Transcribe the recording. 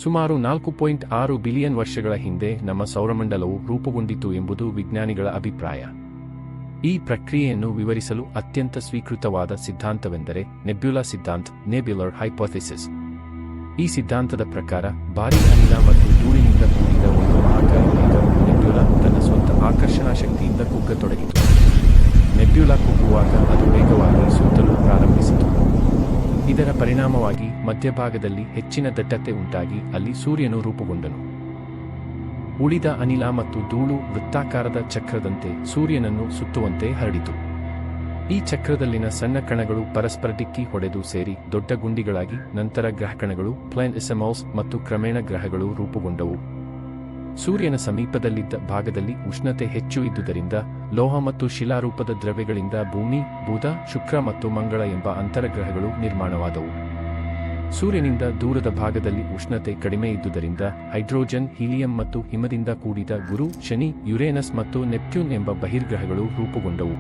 ಸುಮಾರು 4.6 ಬಿಲಿಯನ್ ವರ್ಷಗಳ ಹಿಂದೆ ನಮ್ಮ ಸೌರಮಂಡಲವು ರೂಪುಗೊಂಡಿತು ಎಂಬುದು ವಿಜ್ಞಾನಿಗಳ ಅಭಿಪ್ರಾಯ. ಈ ಪ್ರಕ್ರಿಯೆಯನ್ನು ವಿವರಿಸಲು ಅತ್ಯಂತ ಸ್ವೀಕೃತವಾದ ಸಿದ್ಧಾಂತವೆಂದರೆ ನೆಬ್ಯುಲಾ ಸಿದ್ಧಾಂತ, ನೆಬ್ಯುಲರ್ ಹೈಪೋಥೆಸಿಸ್. ಈ ಸಿದ್ಧಾಂತದ ಪ್ರಕಾರ ಭಾರೀ ಅನಿಲ ಮತ್ತು ಧೂಳಿನಿಂದ ಕೂಡಿದ ಒಂದು ಮಹಾಕಾಯ ಮೇಘ ನೆಬ್ಯುಲಾ ತನ್ನ ಸ್ವಂತ ಆಕರ್ಷಣಾ ಶಕ್ತಿಯಿಂದ ಕುಗ್ಗತೊಡಗಿತು. ನೆಬ್ಯುಲಾ ಕುಗ್ಗುವಾಗ ಅದು ವೇಗವಾಗಿ ಸುತ್ತಲು ಪ್ರಾರಂಭಿಸಿತು. ಇದರ ಪರಿಣಾಮವಾಗಿ ಮಧ್ಯಭಾಗದಲ್ಲಿ ಹೆಚ್ಚಿನ ದಟ್ಟತೆ ಉಂಟಾಗಿ ಅಲ್ಲಿ ಸೂರ್ಯನು ರೂಪುಗೊಂಡನು. ಉಳಿದ ಅನಿಲ ಮತ್ತು ಧೂಳು ವೃತ್ತಾಕಾರದ ಚಕ್ರದಂತೆ ಸೂರ್ಯನನ್ನು ಸುತ್ತುವಂತೆ ಹರಡಿತು. ಈ ಚಕ್ರದಲ್ಲಿನ ಸಣ್ಣ ಕಣಗಳು ಪರಸ್ಪರ ಡಿಕ್ಕಿ ಹೊಡೆದು ಸೇರಿ ದೊಡ್ಡ ಗುಂಡಿಗಳಾಗಿ ನಂತರ ಗ್ರಹಕಣಗಳು ಪ್ಲಾನೆಟೆಸಿಮಲ್ಸ್ ಮತ್ತು ಕ್ರಮೇಣ ಗ್ರಹಗಳು ರೂಪುಗೊಂಡವು. ಸೂರ್ಯನ ಸಮೀಪದಲ್ಲಿದ್ದ ಭಾಗದಲ್ಲಿ ಉಷ್ಣತೆ ಹೆಚ್ಚು ಇದ್ದುದರಿಂದ ಲೋಹ ಮತ್ತು ಶಿಲಾರೂಪದ ದ್ರವ್ಯಗಳಿಂದ ಭೂಮಿ, ಬುಧ, ಶುಕ್ರ ಮತ್ತು ಮಂಗಳ ಎಂಬ ಅಂತರಗ್ರಹಗಳು ನಿರ್ಮಾಣವಾದವು. ಸೂರ್ಯನಿಂದ ದೂರದ ಭಾಗದಲ್ಲಿ ಉಷ್ಣತೆ ಕಡಿಮೆ ಇದ್ದುದರಿಂದ ಹೈಡ್ರೋಜನ್, ಹೀಲಿಯಂ ಮತ್ತು ಹಿಮದಿಂದ ಕೂಡಿದ ಗುರು, ಶನಿ, ಯುರೇನಸ್ ಮತ್ತು ನೆಪ್ಟ್ಯೂನ್ ಎಂಬ ಬಹಿರ್ಗ್ರಹಗಳು ರೂಪುಗೊಂಡವು.